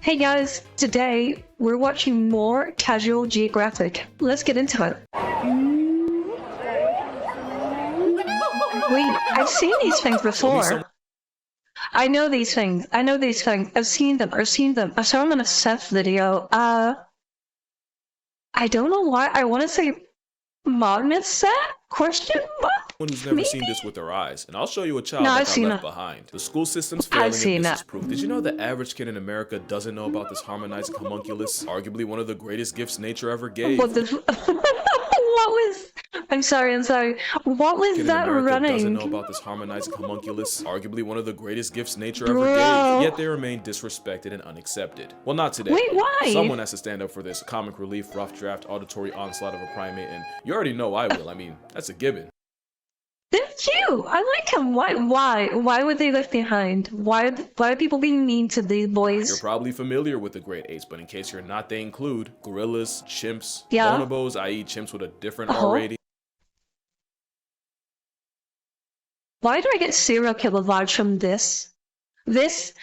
Hey guys, today we're watching more casual Geographic. Let's get into it. Wait, I've seen these things before. I know these things. I've seen them. I saw them in a Seth video. I don't know why. I want to say Magnus Set? Question mark? Someone who's never seen this with their eyes, and I'll show you a child that got left behind. The school system's failing, and this is proof. Did you know the average kid in America doesn't know about this harmonizing homunculus? Arguably one of the greatest gifts nature ever gave. What was... I'm sorry. What was that running? Doesn't know about this harmonizing homunculus. Arguably one of the greatest gifts nature ever gave. Yet they remain disrespected and unaccepted. Well, not today. Wait, why? Someone has to stand up for this comic relief, rough draft, auditory onslaught of a primate, and you already know I will. I mean, that's a gibbon. They're cute. I like him. Why would they left behind? Why are people being mean to these boys? You're probably familiar with the great apes, but in case you're not, they include gorillas, chimps, yeah. bonobos, i.e. chimps with a different R rating. Why do I get serial killer vibes from this? This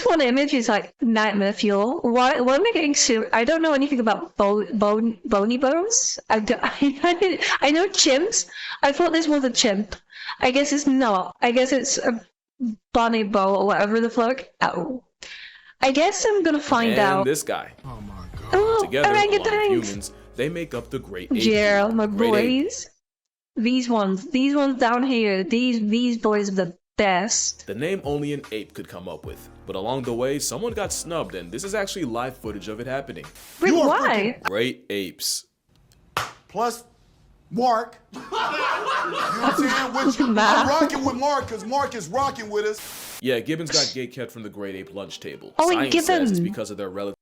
one image is like nightmare fuel. Why am I getting serial? I don't know anything about bony bones. I know chimps. I thought this was a chimp. I guess it's not. I guess it's a bonobo or whatever the fuck. Oh. I guess I'm gonna find out. This guy. Oh my god. Oh, together, along with humans, they make up the great ape. Gerald, my boys. These ones down here, these boys are the best. The name only an ape could come up with, but along the way, someone got snubbed, and this is actually live footage of it happening. Wait, why? Great apes. Plus, Mark. You know what I'm saying? I'm rocking with Mark because Mark is rocking with us. Yeah, gibbons got gatekept from the great ape lunch table. Oh, Science says it's because of their relative.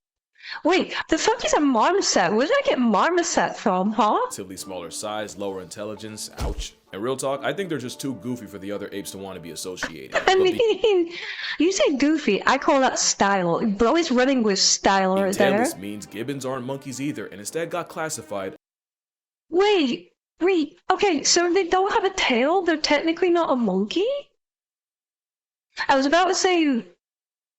Wait, the fuck is a marmoset? Where did I get marmoset from, huh? Relatively smaller size, lower intelligence. Ouch. And real talk, I think they're just too goofy for the other apes to want to be associated. I mean, you say goofy, I call that style. Bro is running with style right there. Tailless means gibbons aren't monkeys either, and instead got classified. Wait, okay, so they don't have a tail? They're technically not a monkey? I was about to say...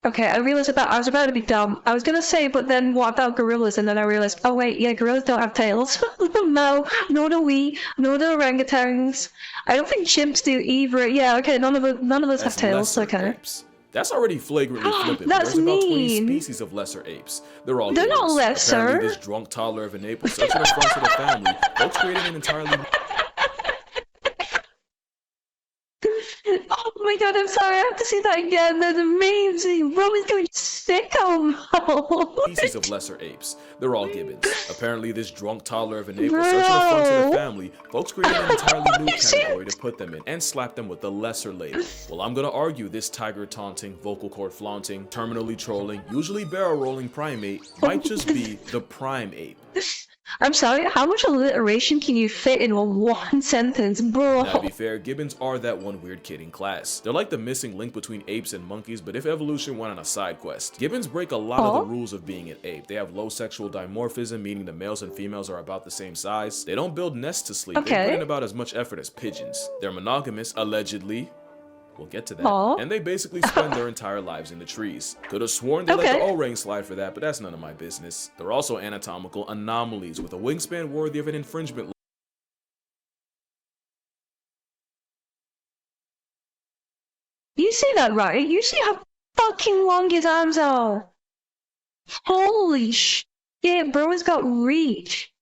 Okay, I was about to be dumb. I was gonna say, but then what about gorillas? And then I realized, oh wait, yeah, gorillas don't have tails. No, nor do we, nor do orangutans. I don't think chimps do either. Yeah, okay, none of us have tails. Okay. Apes. That's already flagrantly flippant. That's There's about 20 mean. species of lesser apes. They're They're not lesser. Apparently, this drunk toddler of an ape was such an affront to the family. Folks created an entirely. Oh my god, I'm sorry, I have to see that again. That's amazing. Bro is going sicko mode. Species of lesser apes. They're all gibbons. Apparently, this drunk toddler of an ape was such an affront to the family. Folks created an entirely new category to put them in and slap them with the lesser label. Well, I'm gonna argue this tiger taunting, vocal cord flaunting, terminally trolling, usually barrel rolling primate might just be the prime ape. I'm sorry, how much alliteration can you fit in one sentence, bro? Now, to be fair, gibbons are that one weird kid in class. They're like the missing link between apes and monkeys, but if evolution went on a side quest. Gibbons break a lot of the rules of being an ape. They have low sexual dimorphism, meaning the males and females are about the same size. They don't build nests to sleep. They put in about as much effort as pigeons. They're monogamous, allegedly. We'll get to that. And they basically spend their entire lives in the trees. Could have sworn they let the O-ring slide for that, but that's none of my business. They're also anatomical anomalies with a wingspan worthy of an infringement. You see that right? You see how fucking long his arms are? Holy shit, bro has got reach.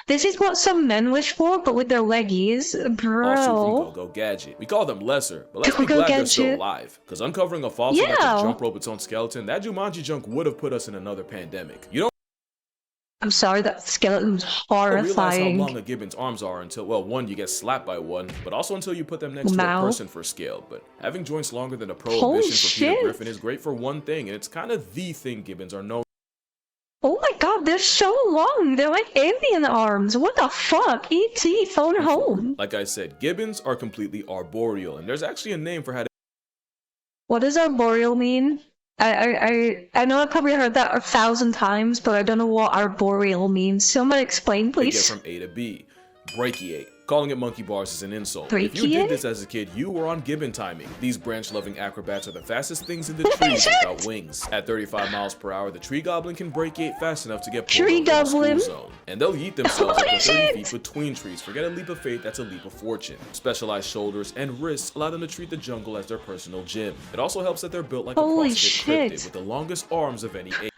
This is what some men wish for, but with their leggies, bro. Also, go gadget. We call them lesser, but let's be glad they're still alive. Because uncovering a fossil that can jump rope its own skeleton, that Jumanji junk would have put us in another pandemic. You don't. I'm sorry, that skeleton's horrifying. Realize how long a gibbon's arms are until, well, one, you get slapped by one, but also until you put them next to a person for scale. But having joints longer than a prohibition for Peter Griffin is great for one thing, and it's kind of the thing gibbons are known. Oh my god, they're so long. They're like alien arms. What the fuck? E.T. phone home. Like I said, gibbons are completely arboreal, and there's actually a name for how to. What does arboreal mean? I know I've probably heard that 1,000 times, but I don't know what arboreal means. Someone explain, please. They get from A to B. Brachiate. Calling it monkey bars is an insult. If you did this as a kid, you were on gibbon timing. These branch-loving acrobats are the fastest things in the trees without wings. At 35 miles per hour, the tree goblin can break 8 fast enough to get pulled over in the school zone. And they'll yeet themselves up to 30 feet between trees. Forget a leap of faith, that's a leap of fortune. Specialized shoulders and wrists allow them to treat the jungle as their personal gym. It also helps that they're built like a CrossFit cryptid with the longest arms of any ape.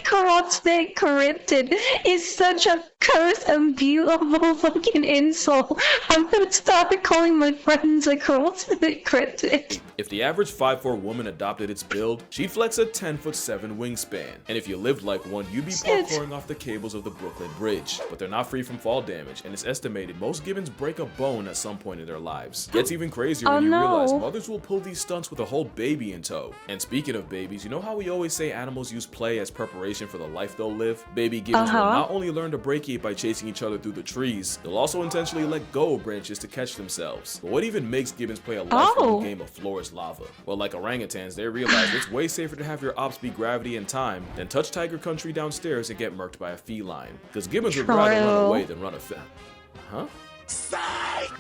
CrossFit cryptid is such a cursed and beautiful fucking insult. I'm gonna stop calling my friends a CrossFit cryptid. If the average 5'4" woman adopted its build, she'd flex a 10'7" wingspan. And if you lived like one, you'd be parkouring off the cables of the Brooklyn Bridge. But they're not free from fall damage, and it's estimated most gibbons break a bone at some point in their lives. Gets even crazier when you realize mothers will pull these stunts with a whole baby in tow. And speaking of babies, you know how we always say animals use play as preparation for the life they'll live? Baby gibbons will not only learn to break it by chasing each other through the trees, they'll also intentionally let go of branches to catch themselves. But what even makes gibbons play a lifelong game of floor is lava? Well, like orangutans, they realize it's way safer to have your ops be gravity and time than touch tiger country downstairs and get murked by a feline. Because gibbons would rather run away than run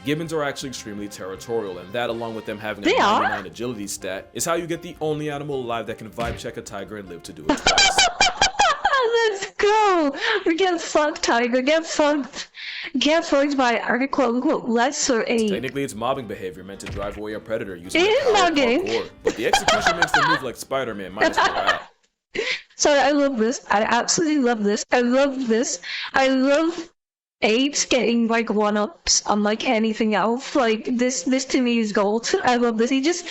Gibbons are actually extremely territorial, and that, along with them having a 99 agility stat, is how you get the only animal alive that can vibe check a tiger and live to do it twice. Let's go! We get fucked, tiger. Get fucked. Get fucked by our quote-unquote lesser ape. Technically, it's mobbing behavior meant to drive away a predator using parkour, but the execution makes them move like Spider-Man minus morale. Sorry, I love this. I absolutely love this. I love this. I love apes getting like one-ups on like anything else. Like this to me is gold. I love this. He's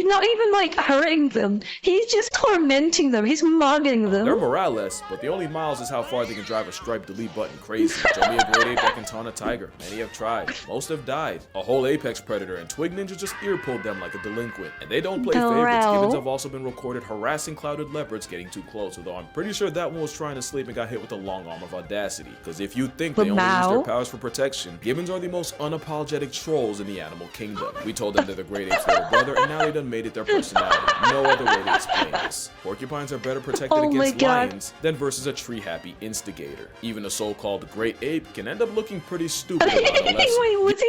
not even like hurting them. He's just tormenting them. He's mugging them. They're morale-less, but the only miles is how far they can drive a striped delete button crazy. Show me a great ape that can taunt a tiger. Many have tried. Most have died. A whole apex predator and twig ninja just ear-pulled them like a delinquent. And they don't play favorites. Gibbons have also been recorded harassing clouded leopards getting too close, although I'm pretty sure that one was trying to sleep and got hit with a long arm of audacity. Because if you think they only use their powers for protection, gibbons are the most unapologetic trolls in the animal kingdom. We told them they're the great ape's little brother, and now they done made it their personality. No other way to explain this. Porcupines are better protected against lions than versus a tree-happy instigator. Even a so-called great ape can end up looking pretty stupid around a lesson. Wait, was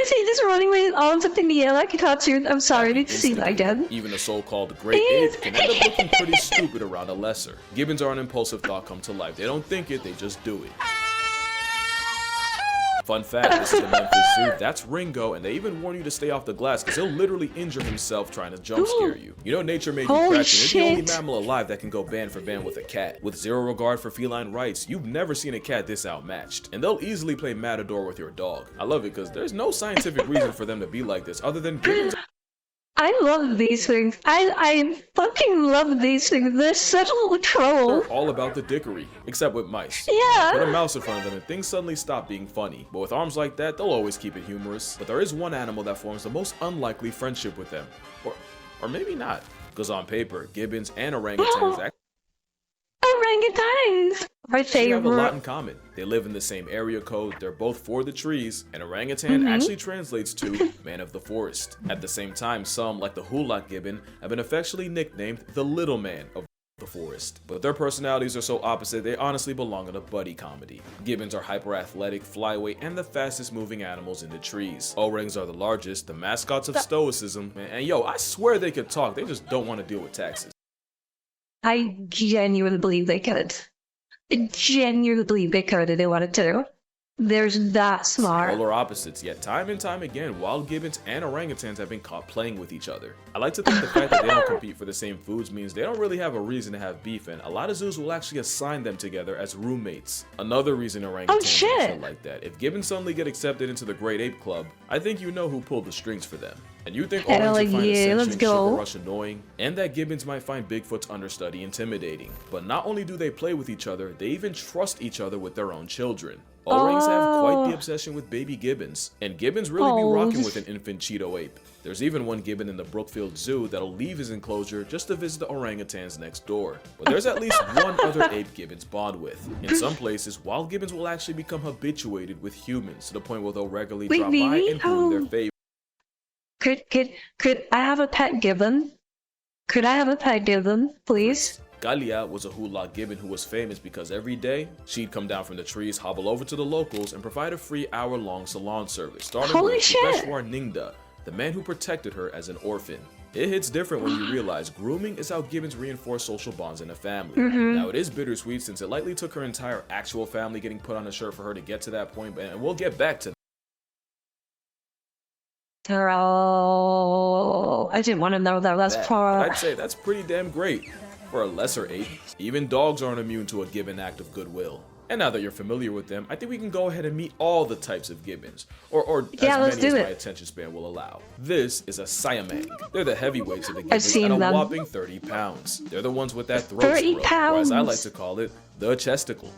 he just running with his arms up in the air like a cartoon? I'm sorry, I didn't see that again. Even a so-called great ape can end up looking pretty stupid around a lesser. Gibbons are an impulsive thought come to life. They don't think it, they just do it. Fun fact, this is the Memphis Zoo, that's Ringo, and they even warn you to stay off the glass because he'll literally injure himself trying to jump scare you. You know nature made you crack, and it's the only mammal alive that can go band for band with a cat. With zero regard for feline rights, you've never seen a cat this outmatched. And they'll easily play Matador with your dog. I love it because there's no scientific reason for them to be like this other than gibbons. I love these things. I fucking love these things. They're such a little troll. They're all about the dickery, except with mice. Yeah. Put a mouse in front of them and things suddenly stop being funny. But with arms like that, they'll always keep it humorous. But there is one animal that forms the most unlikely friendship with them. Or maybe not. Because on paper, gibbons and orangutans orangutans! My favorite. They have a lot in common. They live in the same area code, they're both for the trees, and orangutan actually translates to man of the forest. At the same time, some, like the Hulak gibbon, have been affectionately nicknamed the little man of the forest. But their personalities are so opposite, they honestly belong in a buddy comedy. Gibbons are hyper-athletic, flyweight, and the fastest moving animals in the trees. Orangs are the largest, the mascots of stoicism, and yo, I swear they could talk, they just don't want to deal with taxes. I genuinely believe they could. I genuinely believe they could if they wanted to. They're that smart. Polar opposites, yet time and time again, wild gibbons and orangutans have been caught playing with each other. I like to think the fact that they don't compete for the same foods means they don't really have a reason to have beef, and a lot of zoos will actually assign them together as roommates. Another reason orangutans are like that. If gibbons suddenly get accepted into the Great Ape Club, I think you know who pulled the strings for them. And you think orangs would find Ascension Sugar Rush annoying, and that gibbons might find Bigfoot's understudy intimidating. But not only do they play with each other, they even trust each other with their own children. Orangs have quite the obsession with baby gibbons, and gibbons really be rocking with an infant Cheeto ape. There's even one gibbon in the Brookfield Zoo that'll leave his enclosure just to visit the orangutans next door. But there's at least one other ape gibbons bond with. In some places, wild gibbons will actually become habituated with humans to the point where they'll regularly drop by and groom their favorites. Could I have a pet gibbon? Could I have a pet gibbon, please? Galia was a hula gibbon who was famous because every day, she'd come down from the trees, hobble over to the locals, and provide a free hour-long salon service, starting Holy with shit. Peshwar Ningda, the man who protected her as an orphan. It hits different when you realize grooming is how gibbons reinforce social bonds in a family. Now, it is bittersweet since it likely took her entire actual family getting put on a shirt for her to get to that point, and we'll get back to that. Oh, I didn't want to know that last But part. I'd say that's pretty damn great for a lesser ape. Even dogs aren't immune to a gibbon act of goodwill. And now that you're familiar with them, I think we can go ahead and meet all the types of gibbons, or Yeah, let's as many do as my it. attention span will allow. This is a Siamang. They're the heavyweights of the gibbons seen at a them. whopping 30 pounds. They're the ones with that throat 30 stroke, or as I like pounds. to call it, the chesticle.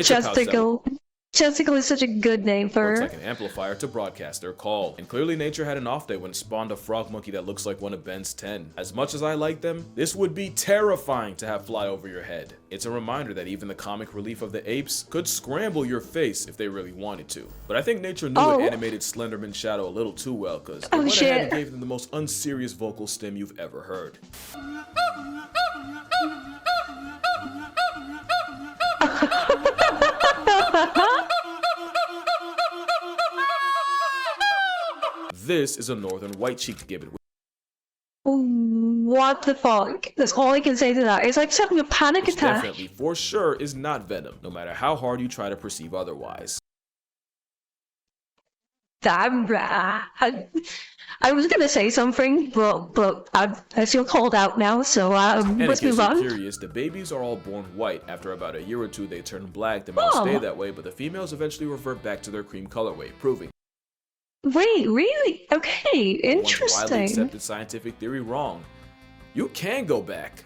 Chesticle. Chesticle is such a good name for Works her. like an amplifier to broadcast their call. And clearly nature had an off day when it spawned a frog monkey that looks like one of Ben's 10. As much as I like them, this would be terrifying to have fly over your head. It's a reminder that even the comic relief of the apes could scramble your face if they really wanted to. But I think nature knew it animated Slenderman's shadow a little too well, because it went ahead and gave them the most unserious vocal stim you've ever heard. This is a northern white-cheeked gibbon. What the fuck? That's all I can say to that. It's like having a panic Which attack. definitely, for sure, is not venom, no matter how hard you try to perceive otherwise. Damn, I was gonna say something, but I feel called out now, so And in let's case move you're on. curious, the babies are all born white. After about a year or two, they turn black. The males stay that way, but the females eventually revert back to their cream colorway, proving Wait, really? Okay, the once widely interesting. accepted scientific theory wrong. You can go back.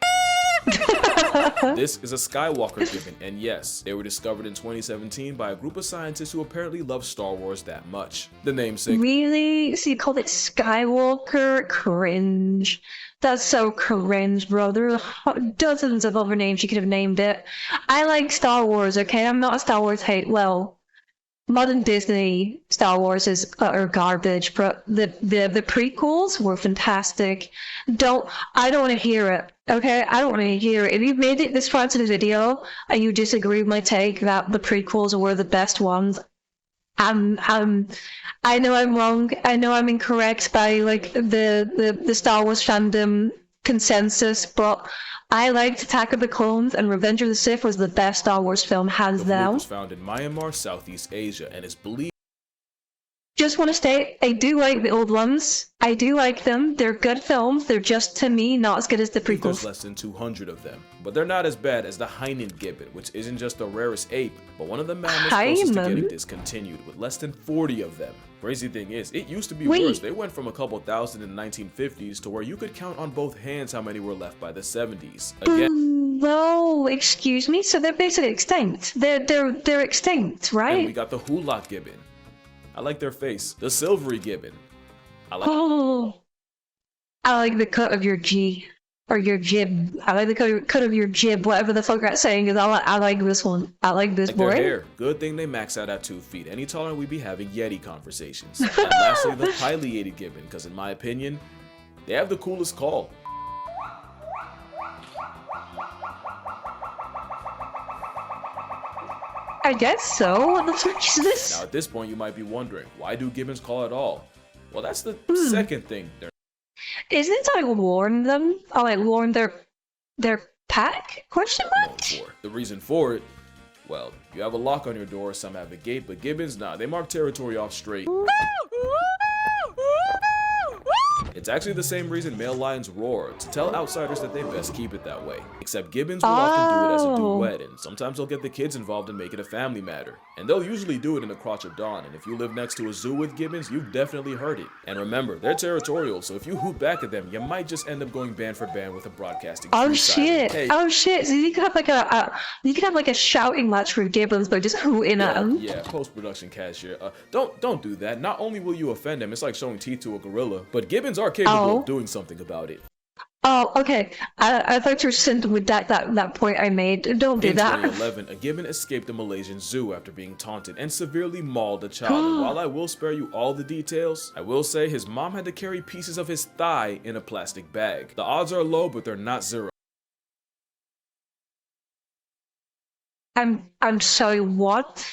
This is a Skywalker gibbon, and yes, they were discovered in 2017 by a group of scientists who apparently love Star Wars that much. The namesake Really? So you called it Skywalker? Cringe. That's so cringe, bro. There are dozens of other names you could have named it. I like Star Wars, okay? I'm not a Star Wars hate. Well, modern Disney Star Wars is utter garbage, but the prequels were fantastic. I don't want to hear it, okay? I don't want to hear it. If you've made it this far into the video and you disagree with my take that the prequels were the best ones, I know I'm wrong. I know I'm incorrect by like the Star Wars fandom consensus, but I liked Attack of the Clones, and Revenge of the Sith was the best Star Wars film, hands the fluke down. was found in Myanmar, Southeast Asia, and is believed Just want to state, I do like the old ones. I do like them. They're good films. They're just, to me, not as good as the there's prequels. less than 200 of them. But they're not as bad as the Hainan gibbon, which isn't just the rarest ape, but one of the mammals closest to Hainan? getting discontinued, with less than 40 of them. Crazy thing is, it used to be Wait. worse. They went from a couple thousand in the 1950s to where you could count on both hands how many were left by the 70s. Again, No, excuse me. So they're basically extinct. They're extinct, and we right? got the Hulak gibbon. I like their face. The silvery gibbon. I like Oh, I like the cut of your G or your jib. I like the cut of your jib, whatever the fuck that saying is. I like this one. I like this their boy. hair. Good thing they max out at 2 feet. Any taller, we'd be having Yeti conversations. And lastly, the pileated gibbon, because in my opinion, they have the coolest call. I guess so. What the fuck is this? Now at this point, you might be wondering, why do gibbons call at all? Well, that's the second thing they're Isn't it to like warn them? Or like warn their pack? Question known mark? for. The reason for it, well, you have a lock on your door, some have a gate, but gibbons, nah, they mark territory off straight. It's actually the same reason male lions roar, to tell outsiders that they best keep it that way. Except gibbons will often do it as a duet, and sometimes they'll get the kids involved and make it a family matter. And they'll usually do it in the crotch of dawn, and if you live next to a zoo with gibbons, you've definitely heard it. And remember, they're territorial, so if you hoot back at them, you might just end up going band for band with a broadcasting Oh freestyle. shit! Hey, Oh shit! So you could have like a shouting match for gibbons by just hooting at them. yeah, post-production cashier. Don't do that. Not only will you offend them, it's like showing teeth to a gorilla, but gibbons are capable of doing something about it. Oh, okay. I thought you were sent with that point I made. Don't do In that. 2011, a gibbon escaped a Malaysian zoo after being taunted and severely mauled a child. And while I will spare you all the details, I will say his mom had to carry pieces of his thigh in a plastic bag. The odds are low, but they're not zero. I'm sorry, what?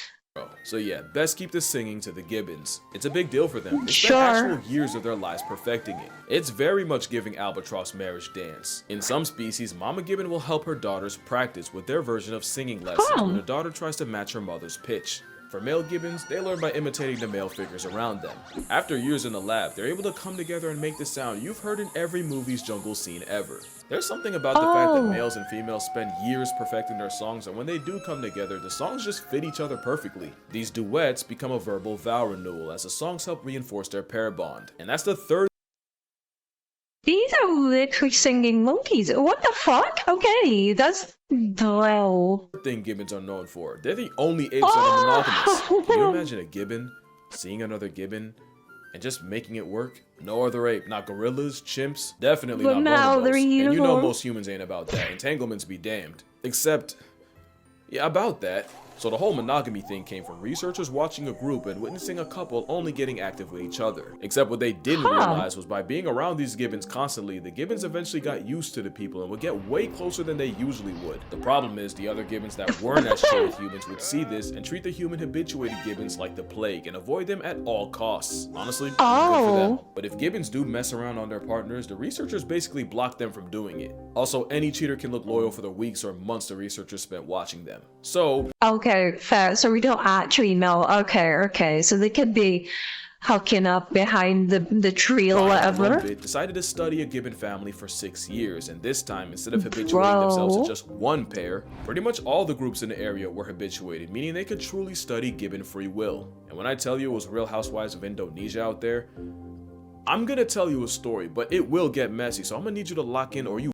So yeah, best keep the singing to the gibbons. It's a big deal for them. They spent Sure. actual years of their lives perfecting it. It's very much giving albatross marriage dance. In some species, Mama Gibbon will help her daughters practice with their version of singing lessons when her daughter tries to match her mother's pitch. For male gibbons, they learn by imitating the male figures around them. After years in the lab, they're able to come together and make the sound you've heard in every movie's jungle scene ever. There's something about the fact that males and females spend years perfecting their songs, and when they do come together, the songs just fit each other perfectly. These duets become a verbal vow renewal as the songs help reinforce their pair bond. And that's the third These are literally singing monkeys. What the fuck? Okay, that's well. thing gibbons are known for. They're the only apes that are monogamous. Can you imagine a gibbon seeing another gibbon and just making it work? No other ape, not gorillas, chimps, definitely But not now bonobos. they're And you know unicorn. most humans ain't about that. Entanglements be damned. Except, yeah, about that. So the whole monogamy thing came from researchers watching a group and witnessing a couple only getting active with each other. Except what they didn't realize was by being around these gibbons constantly, the gibbons eventually got used to the people and would get way closer than they usually would. The problem is the other gibbons that weren't as chill with humans would see this and treat the human habituated gibbons like the plague and avoid them at all costs. Honestly, good for them. But if gibbons do mess around on their partners, the researchers basically block them from doing it. Also, any cheater can look loyal for the weeks or months the researchers spent watching them. So, Okay, fair. So we don't actually know. Okay. So they could be hooking up behind the tree or whatever. Bit decided to study a gibbon family for 6 years, and this time, instead of habituating themselves to just one pair, pretty much all the groups in the area were habituated, meaning they could truly study gibbon free will. And when I tell you it was Real Housewives of Indonesia out there, I'm gonna tell you a story, but it will get messy, so I'm gonna need you to lock in or you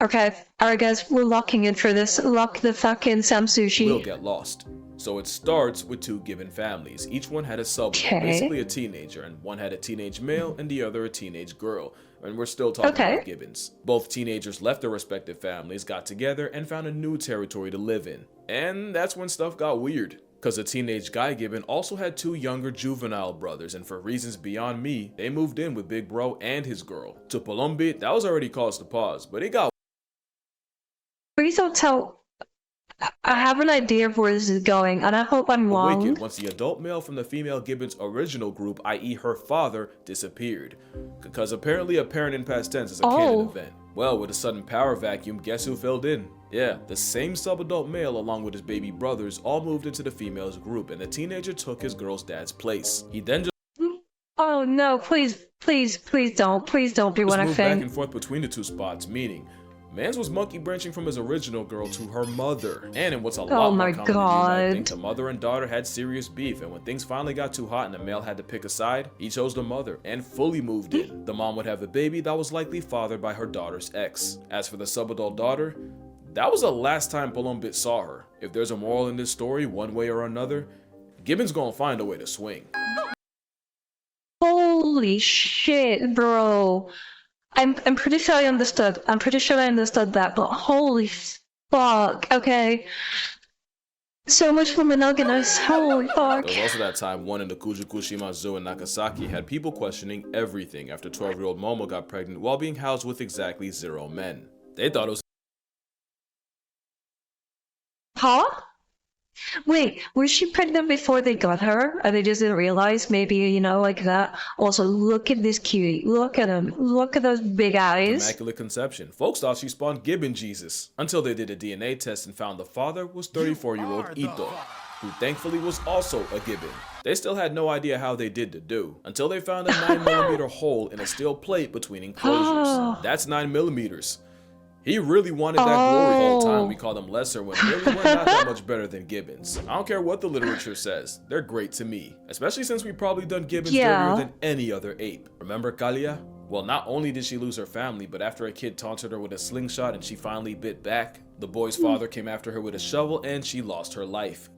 Okay, alright guys, we're locking in for this. Lock the fucking Sam will Sushi. get lost. So it starts with two gibbon families. Each one had a sub, basically a teenager, and one had a teenage male and the other a teenage girl. And we're still talking about gibbons. Both teenagers left their respective families, got together, and found a new territory to live in. And that's when stuff got weird. Cause the teenage guy gibbon also had two younger juvenile brothers, and for reasons beyond me, they moved in with Big Bro and his girl. To Palombi, that was already cause to pause, but it got Please don't tell. I have an idea of where this is going, and I hope I'm wrong. wicked once the adult male from the female gibbon's original group, i.e. her father, disappeared. Because apparently a parent in past tense is a canon event. Well, with a sudden power vacuum, guess who filled in? Yeah, the same subadult male along with his baby brothers all moved into the female's group, and the teenager took his girl's dad's place. He then just Oh no, please don't do what I moved back think. and forth between the two spots, meaning Mans was monkey branching from his original girl to her mother. And in what's a lot more common than you might think, the mother and daughter had serious beef, and when things finally got too hot and the male had to pick a side, he chose the mother and fully moved in. The mom would have a baby that was likely fathered by her daughter's ex. As for the subadult daughter, that was the last time Palombit saw her. If there's a moral in this story, one way or another, Gibbon's gonna find a way to swing. Holy shit, bro. I'm pretty sure I understood. I'm pretty sure I understood that, but holy fuck. Okay. So much for monogamous. Holy fuck. There was also that time one in the Kujukushima Zoo in Nagasaki had people questioning everything after 12-year-old Momo got pregnant while being housed with exactly 0 men. They thought it was Huh? Wait, was she pregnant before they got her? And they just didn't realize? Maybe, you know, like that. Also, look at this cutie. Look at him. Look at those big eyes. Immaculate Conception. Folks thought she spawned Gibbon Jesus, until they did a DNA test and found the father was 34-year-old Ito, who thankfully was also a Gibbon. They still had no idea how they did the do, until they found a 9mm hole in a steel plate between enclosures. That's 9mm. He really wanted that glory the whole time. We called them lesser when really we're not that much better than gibbons. I don't care what the literature says. They're great to me. Especially since we've probably done gibbons dirtier than any other ape. Remember Kalia? Well, not only did she lose her family, but after a kid taunted her with a slingshot and she finally bit back, the boy's father came after her with a shovel and she lost her life.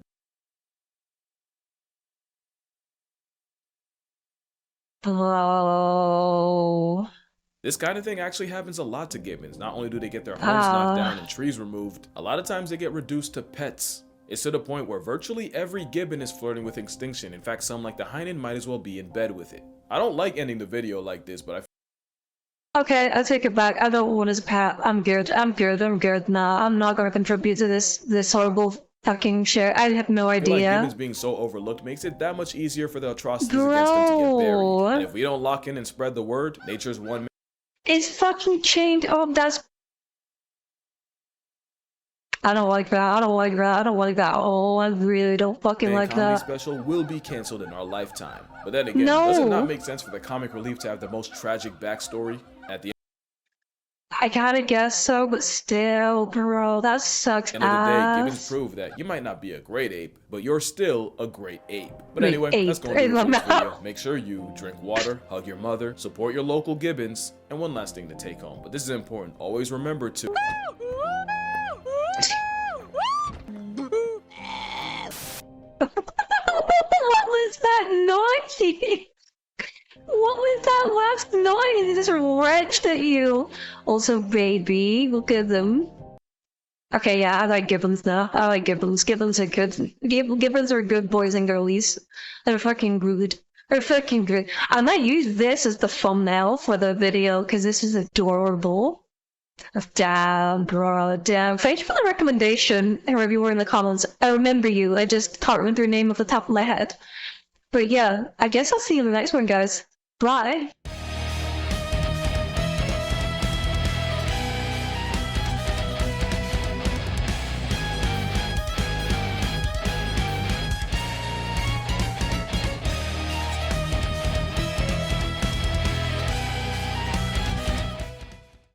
Bro. This kind of thing actually happens a lot to gibbons. Not only do they get their homes knocked down and trees removed, a lot of times they get reduced to pets. It's to the point where virtually every gibbon is flirting with extinction. In fact, some like the hyena might as well be in bed with it. I don't like ending the video like this, but I Okay, I take it back. I don't want his pet. I'm good. I'm good. I'm good. Nah, I'm not gonna contribute to this horrible fucking shit. I have no I feel like idea. gibbons being so overlooked makes it that much easier for the atrocities against them to get buried. And if we don't lock in and spread the word, nature's one. It's fucking chained up. That's. I don't like that. I don't like that. I don't like that. Oh, I really don't fucking like comedy that. special will be canceled in our lifetime. But then again, No. does it not make sense for the comic relief to have the most tragic backstory at the I kinda guess so, but still, bro, that sucks end of the day? Gibbons ass. prove that you might not be a great ape, but you're still a great ape. But Great anyway, ape. let's go I into love this that. video. Make sure you drink water, hug your mother, support your local gibbons, and one last thing to take home. But this is important. Always remember to... What was that noise? What was that last noise? He just retched at you. Also, baby, look at them. Okay, yeah, I like gibbons now. I like gibbons. Gibbons are good. Gibbons are good boys and girlies. They're fucking good. They're fucking good. I might use this as the thumbnail for the video because this is adorable. Damn, bro, damn. Thank you for the recommendation, whoever you were in the comments. I remember you. I just can't remember your name off the top of my head. But yeah, I guess I'll see you in the next one, guys. Bye.